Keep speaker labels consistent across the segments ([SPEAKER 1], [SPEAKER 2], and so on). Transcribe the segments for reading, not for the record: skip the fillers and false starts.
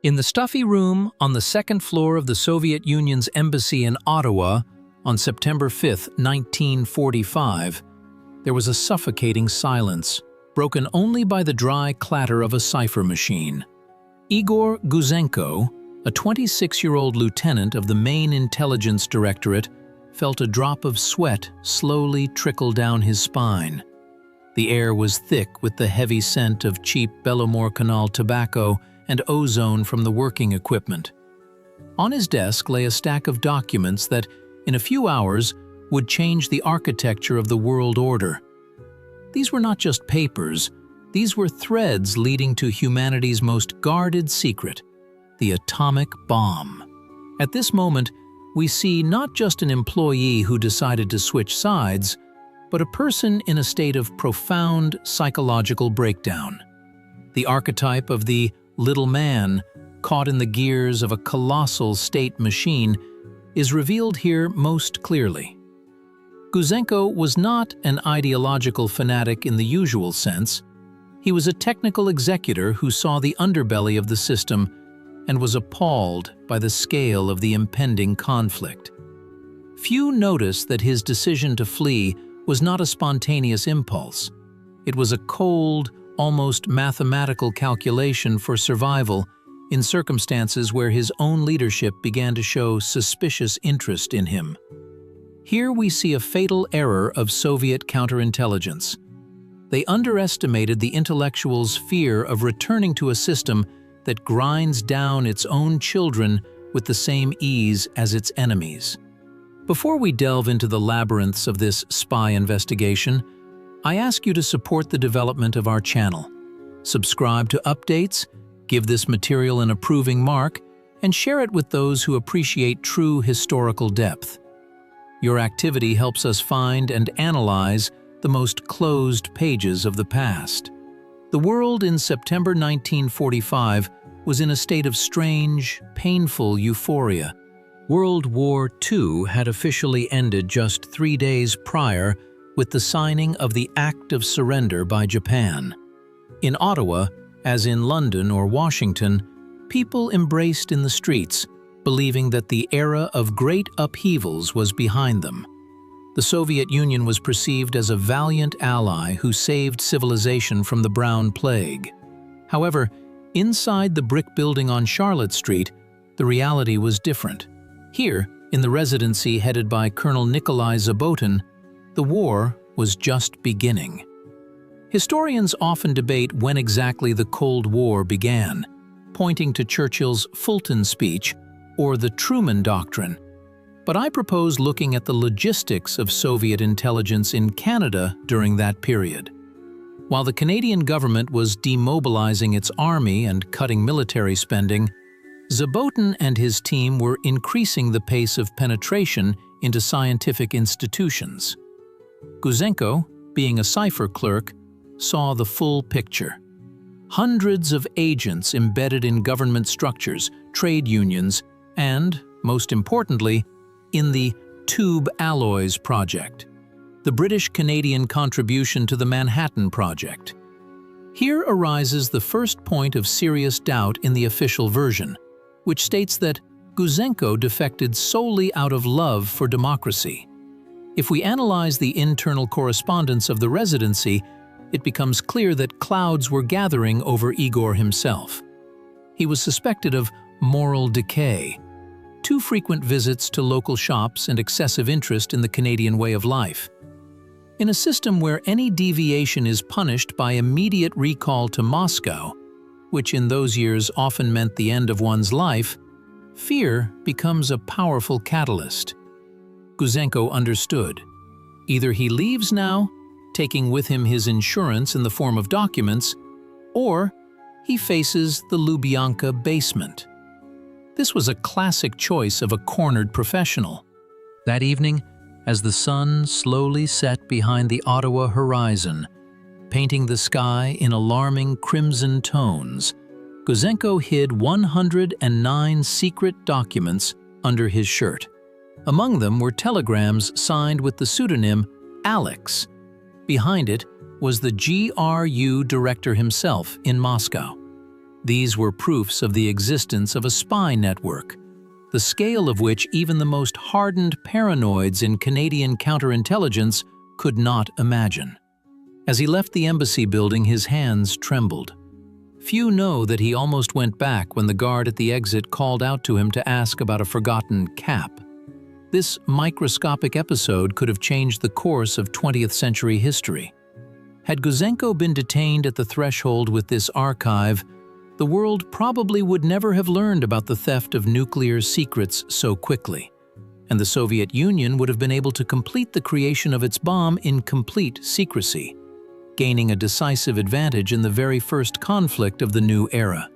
[SPEAKER 1] In the stuffy room on the second floor of the Soviet Union's embassy in Ottawa on September 5, 1945, there was a suffocating silence, broken only by the dry clatter of a cipher machine. Igor Gouzenko, a 26-year-old lieutenant of the main intelligence directorate, felt a drop of sweat slowly trickle down his spine. The air was thick with the heavy scent of cheap Bellomore Canal tobacco and ozone from the working equipment. On his desk lay a stack of documents that, in a few hours, would change the architecture of the world order. These were not just papers, these were threads leading to humanity's most guarded secret, the atomic bomb. At this moment, we see not just an employee who decided to switch sides, but a person in a state of profound psychological breakdown. The archetype of the little man, caught in the gears of a colossal state machine, is revealed here most clearly. Gouzenko was not an ideological fanatic in the usual sense. He was a technical executor who saw the underbelly of the system and was appalled by the scale of the impending conflict. Few noticed that his decision to flee was not a spontaneous impulse. It was a cold, almost mathematical calculation for survival in circumstances where his own leadership began to show suspicious interest in him. Here we see a fatal error of Soviet counterintelligence. They underestimated the intellectuals' fear of returning to a system that grinds down its own children with the same ease as its enemies. Before we delve into the labyrinths of this spy investigation, I ask you to support the development of our channel. Subscribe to updates, give this material an approving mark, and share it with those who appreciate true historical depth. Your activity helps us find and analyze the most closed pages of the past. The world in September 1945 was in a state of strange, painful euphoria. World War II had officially ended just 3 days prior with the signing of the Act of Surrender by Japan. In Ottawa, as in London or Washington, people embraced in the streets, believing that the era of great upheavals was behind them. The Soviet Union was perceived as a valiant ally who saved civilization from the Brown Plague. However, inside the brick building on Charlotte Street, the reality was different. Here, in the residency headed by Colonel Nikolai Zabotin, the war was just beginning. Historians often debate when exactly the Cold War began, pointing to Churchill's Fulton speech or the Truman Doctrine. But I propose looking at the logistics of Soviet intelligence in Canada during that period. While the Canadian government was demobilizing its army and cutting military spending, Zabotin and his team were increasing the pace of penetration into scientific institutions. Gouzenko, being a cipher clerk, saw the full picture. Hundreds of agents embedded in government structures, trade unions, and, most importantly, in the Tube Alloys Project, the British-Canadian contribution to the Manhattan Project. Here arises the first point of serious doubt in the official version, which states that Gouzenko defected solely out of love for democracy. If we analyze the internal correspondence of the residency, it becomes clear that clouds were gathering over Igor himself. He was suspected of moral decay, too frequent visits to local shops, and excessive interest in the Canadian way of life. In a system where any deviation is punished by immediate recall to Moscow, which in those years often meant the end of one's life, fear becomes a powerful catalyst. Gouzenko understood. Either he leaves now, taking with him his insurance in the form of documents, or he faces the Lubyanka basement. This was a classic choice of a cornered professional. That evening, as the sun slowly set behind the Ottawa horizon, painting the sky in alarming crimson tones, Gouzenko hid 109 secret documents under his shirt. Among them were telegrams signed with the pseudonym Alex. Behind it was the GRU director himself in Moscow. These were proofs of the existence of a spy network, the scale of which even the most hardened paranoids in Canadian counterintelligence could not imagine. As he left the embassy building, his hands trembled. Few know that he almost went back when the guard at the exit called out to him to ask about a forgotten cap. This microscopic episode could have changed the course of 20th century history. Had Gouzenko been detained at the threshold with this archive, the world probably would never have learned about the theft of nuclear secrets so quickly, and the Soviet Union would have been able to complete the creation of its bomb in complete secrecy, gaining a decisive advantage in the very first conflict of the new era.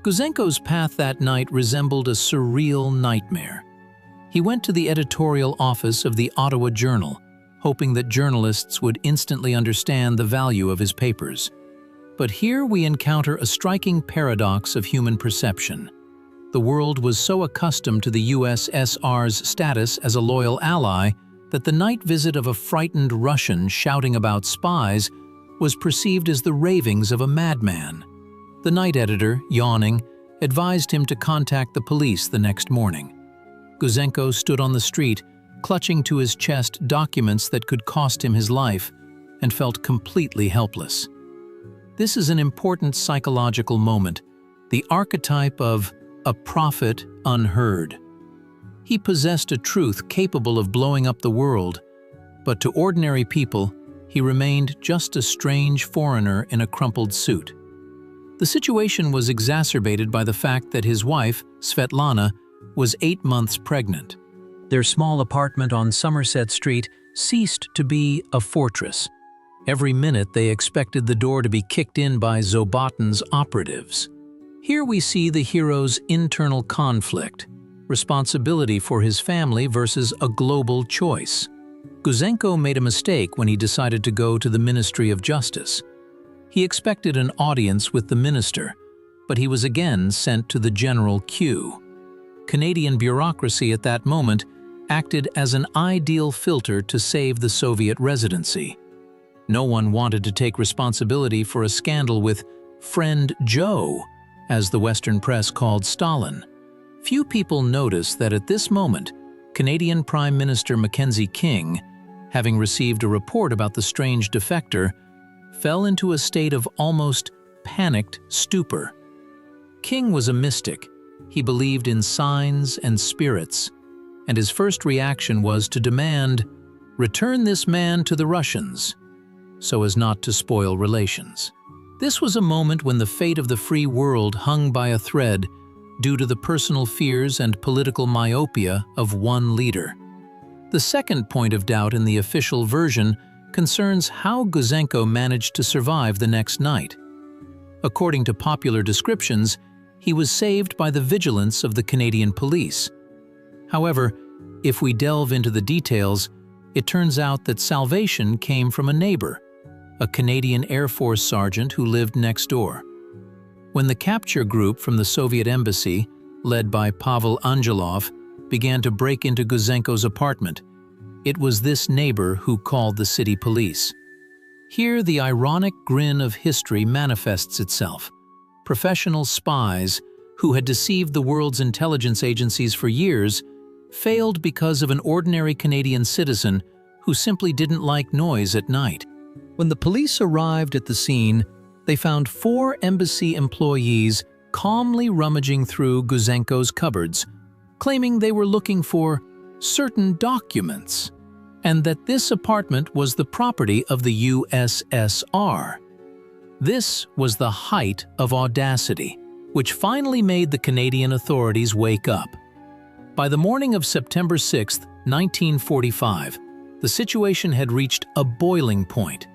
[SPEAKER 1] Gouzenko's path that night resembled a surreal nightmare. He went to the editorial office of the Ottawa Journal, hoping that journalists would instantly understand the value of his papers. But here we encounter a striking paradox of human perception. The world was so accustomed to the USSR's status as a loyal ally that the night visit of a frightened Russian shouting about spies was perceived as the ravings of a madman. The night editor, yawning, advised him to contact the police the next morning. Gouzenko stood on the street, clutching to his chest documents that could cost him his life, and felt completely helpless. This is an important psychological moment, the archetype of a prophet unheard. He possessed a truth capable of blowing up the world, but to ordinary people, he remained just a strange foreigner in a crumpled suit. The situation was exacerbated by the fact that his wife, Svetlana, was 8 months pregnant. Their small apartment on Somerset Street ceased to be a fortress. Every minute they expected the door to be kicked in by Zobatin's operatives. Here we see the hero's internal conflict, responsibility for his family versus a global choice. Gouzenko made a mistake when he decided to go to the Ministry of Justice. He expected an audience with the minister, but he was again sent to the general queue. Canadian bureaucracy at that moment acted as an ideal filter to save the Soviet residency. No one wanted to take responsibility for a scandal with Friend Joe, as the Western press called Stalin. Few people noticed that at this moment, Canadian Prime Minister Mackenzie King, having received a report about the strange defector, fell into a state of almost panicked stupor. King was a mystic. He believed in signs and spirits, and his first reaction was to demand, "Return this man to the Russians," so as not to spoil relations. This was a moment when the fate of the free world hung by a thread due to the personal fears and political myopia of one leader. The second point of doubt in the official version concerns how Gouzenko managed to survive the next night. According to popular descriptions, he was saved by the vigilance of the Canadian police. However, if we delve into the details, it turns out that salvation came from a neighbor, a Canadian Air Force sergeant who lived next door. When the capture group from the Soviet embassy, led by Pavel Angelov, began to break into Gouzenko's apartment, it was this neighbor who called the city police. Here, the ironic grin of history manifests itself. Professional spies, who had deceived the world's intelligence agencies for years, failed because of an ordinary Canadian citizen who simply didn't like noise at night. When the police arrived at the scene, they found 4 embassy employees calmly rummaging through Gouzenko's cupboards, claiming they were looking for certain documents, and that this apartment was the property of the USSR. This was the height of audacity, which finally made the Canadian authorities wake up. By the morning of September 6, 1945, the situation had reached a boiling point.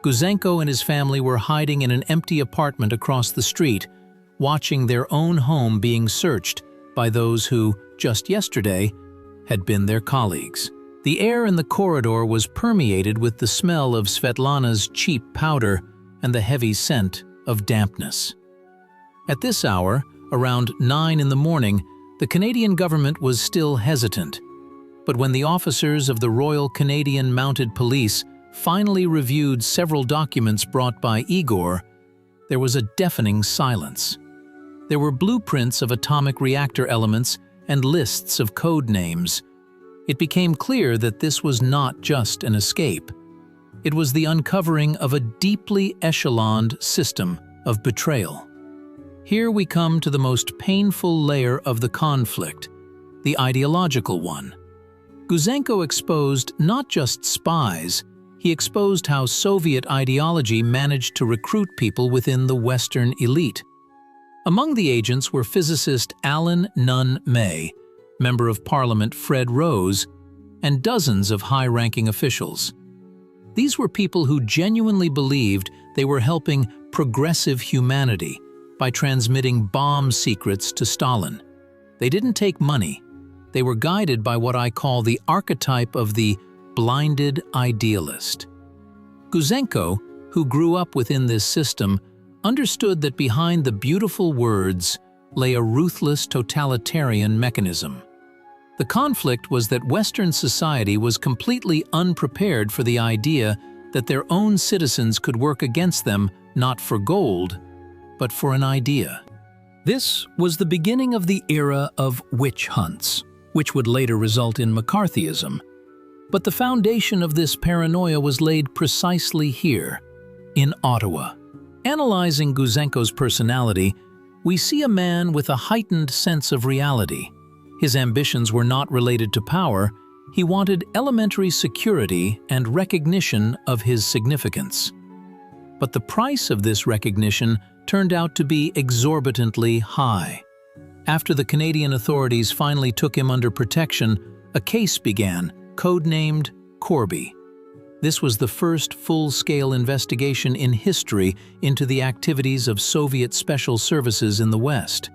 [SPEAKER 1] Gouzenko and his family were hiding in an empty apartment across the street, watching their own home being searched by those who, just yesterday, had been their colleagues. The air in the corridor was permeated with the smell of Svetlana's cheap powder and the heavy scent of dampness. At this hour, around 9 in the morning, the Canadian government was still hesitant. But when the officers of the Royal Canadian Mounted Police finally reviewed several documents brought by Igor, there was a deafening silence. There were blueprints of atomic reactor elements and lists of code names. It became clear that this was not just an escape. It was the uncovering of a deeply echeloned system of betrayal. Here we come to the most painful layer of the conflict, the ideological one. Gouzenko exposed not just spies, he exposed how Soviet ideology managed to recruit people within the Western elite. Among the agents were physicist Alan Nunn May, Member of Parliament Fred Rose, and dozens of high-ranking officials. These were people who genuinely believed they were helping progressive humanity by transmitting bomb secrets to Stalin. They didn't take money. They were guided by what I call the archetype of the blinded idealist. Gouzenko, who grew up within this system, understood that behind the beautiful words lay a ruthless totalitarian mechanism. The conflict was that Western society was completely unprepared for the idea that their own citizens could work against them not for gold, but for an idea. This was the beginning of the era of witch hunts, which would later result in McCarthyism. But the foundation of this paranoia was laid precisely here, in Ottawa. Analyzing Gouzenko's personality, we see a man with a heightened sense of reality. His ambitions were not related to power. He wanted elementary security and recognition of his significance. But the price of this recognition turned out to be exorbitantly high. After the Canadian authorities finally took him under protection, a case began, codenamed Corby. This was the first full-scale investigation in history into the activities of Soviet special services in the West.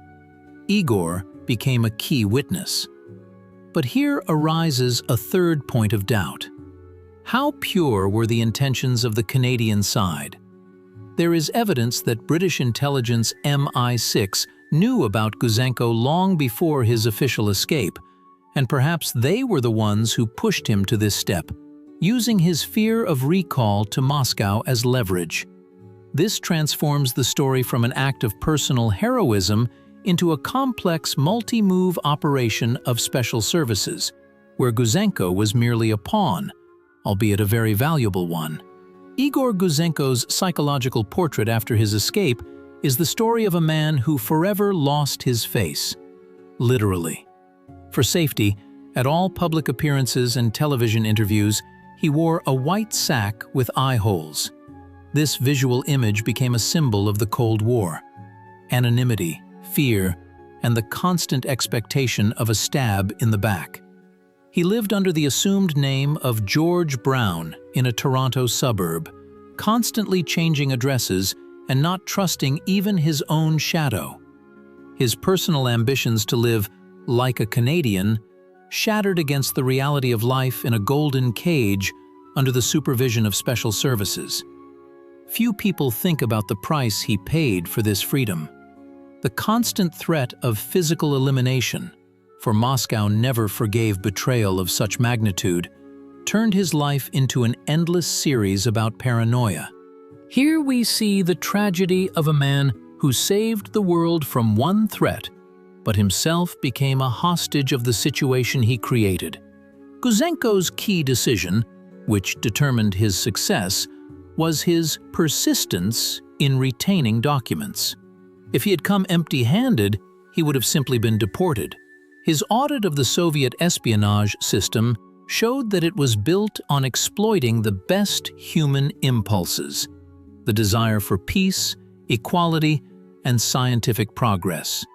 [SPEAKER 1] Igor became a key witness. But here arises a third point of doubt. How pure were the intentions of the Canadian side? There is evidence that British intelligence MI6 knew about Gouzenko long before his official escape, and perhaps they were the ones who pushed him to this step, using his fear of recall to Moscow as leverage. This transforms the story from an act of personal heroism into a complex multi-move operation of special services, where Gouzenko was merely a pawn, albeit a very valuable one. Igor Gouzenko's psychological portrait after his escape is the story of a man who forever lost his face, literally. For safety, at all public appearances and television interviews, he wore a white sack with eye holes. This visual image became a symbol of the Cold War. Anonymity, fear, and the constant expectation of a stab in the back. He lived under the assumed name of George Brown in a Toronto suburb, constantly changing addresses and not trusting even his own shadow. His personal ambitions to live like a Canadian shattered against the reality of life in a golden cage under the supervision of special services. Few people think about the price he paid for this freedom. The constant threat of physical elimination, for Moscow never forgave betrayal of such magnitude, turned his life into an endless series about paranoia. Here we see the tragedy of a man who saved the world from one threat, but himself became a hostage of the situation he created. Gouzenko's key decision, which determined his success, was his persistence in retaining documents. If he had come empty-handed, he would have simply been deported. His audit of the Soviet espionage system showed that it was built on exploiting the best human impulses, the desire for peace, equality, and scientific progress.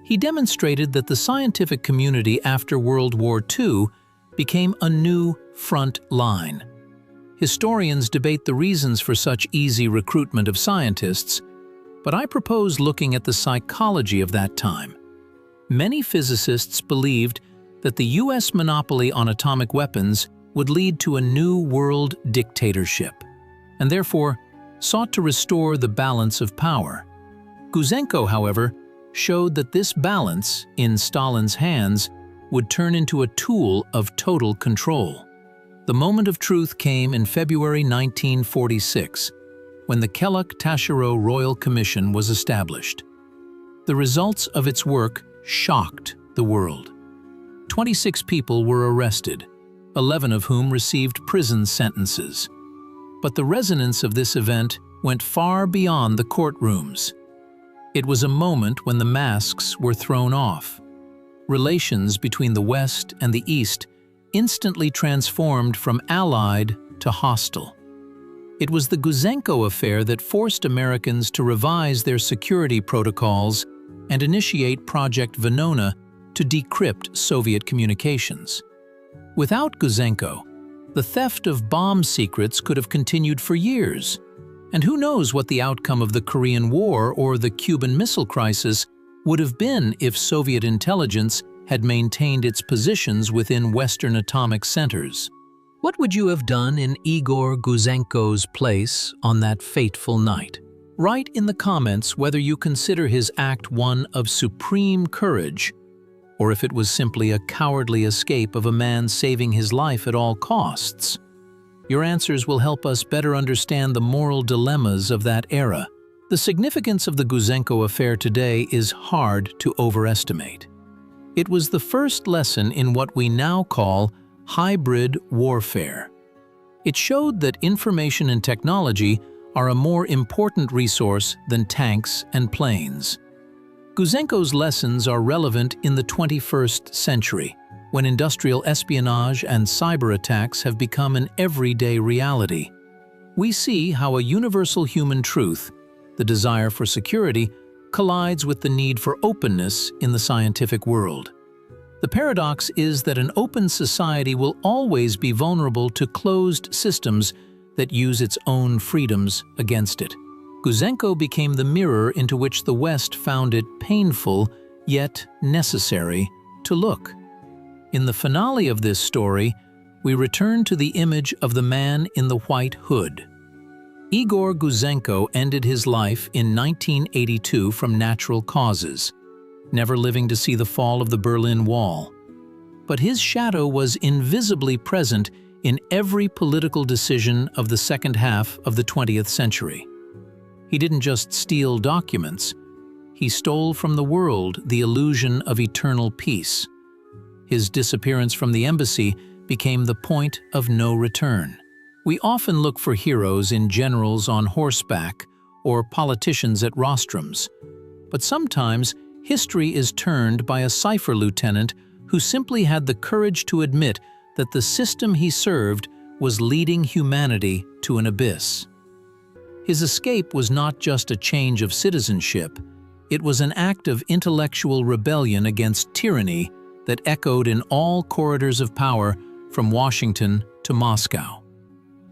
[SPEAKER 1] He demonstrated that the scientific community after World War II became a new front line. Historians debate the reasons for such easy recruitment of scientists, but I propose looking at the psychology of that time. Many physicists believed that the US monopoly on atomic weapons would lead to a new world dictatorship, and therefore sought to restore the balance of power. Gouzenko, however, showed that this balance, in Stalin's hands, would turn into a tool of total control. The moment of truth came in February 1946. when the Kellogg-Taschereau Royal Commission was established. The results of its work shocked the world. 26 people were arrested, 11 of whom received prison sentences. But the resonance of this event went far beyond the courtrooms. It was a moment when the masks were thrown off. Relations between the West and the East instantly transformed from allied to hostile. It was the Gouzenko affair that forced Americans to revise their security protocols and initiate Project Venona to decrypt Soviet communications. Without Gouzenko, the theft of bomb secrets could have continued for years. And who knows what the outcome of the Korean War or the Cuban Missile Crisis would have been if Soviet intelligence had maintained its positions within Western atomic centers. What would you have done in Igor Gouzenko's place on that fateful night? Write in the comments whether you consider his act one of supreme courage, or if it was simply a cowardly escape of a man saving his life at all costs. Your answers will help us better understand the moral dilemmas of that era. The significance of the Gouzenko affair today is hard to overestimate. It was the first lesson in what we now call hybrid warfare. It showed that information and technology are a more important resource than tanks and planes. Gouzenko's lessons are relevant in the 21st century, when industrial espionage and cyber attacks have become an everyday reality. We see how a universal human truth, the desire for security, collides with the need for openness in the scientific world. The paradox is that an open society will always be vulnerable to closed systems that use its own freedoms against it. Gouzenko became the mirror into which the West found it painful, yet necessary, to look. In the finale of this story, we return to the image of the man in the white hood. Igor Gouzenko ended his life in 1982 from natural causes, never living to see the fall of the Berlin Wall. But his shadow was invisibly present in every political decision of the second half of the 20th century. He didn't just steal documents, he stole from the world the illusion of eternal peace. His disappearance from the embassy became the point of no return. We often look for heroes in generals on horseback or politicians at rostrums, but sometimes history is turned by a cipher lieutenant who simply had the courage to admit that the system he served was leading humanity to an abyss. His escape was not just a change of citizenship, it was an act of intellectual rebellion against tyranny that echoed in all corridors of power from Washington to Moscow.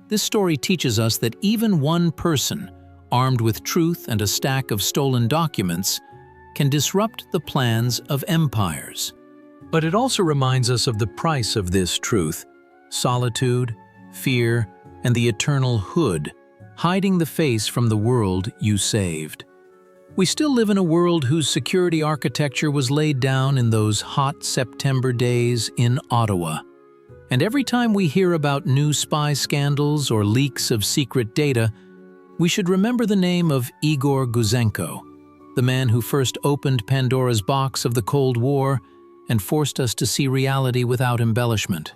[SPEAKER 1] This story teaches us that even one person, armed with truth and a stack of stolen documents, can disrupt the plans of empires. But it also reminds us of the price of this truth: solitude, fear, and the eternal hood, hiding the face from the world you saved. We still live in a world whose security architecture was laid down in those hot September days in Ottawa. And every time we hear about new spy scandals or leaks of secret data, we should remember the name of Igor Gouzenko, the man who first opened Pandora's box of the Cold War and forced us to see reality without embellishment.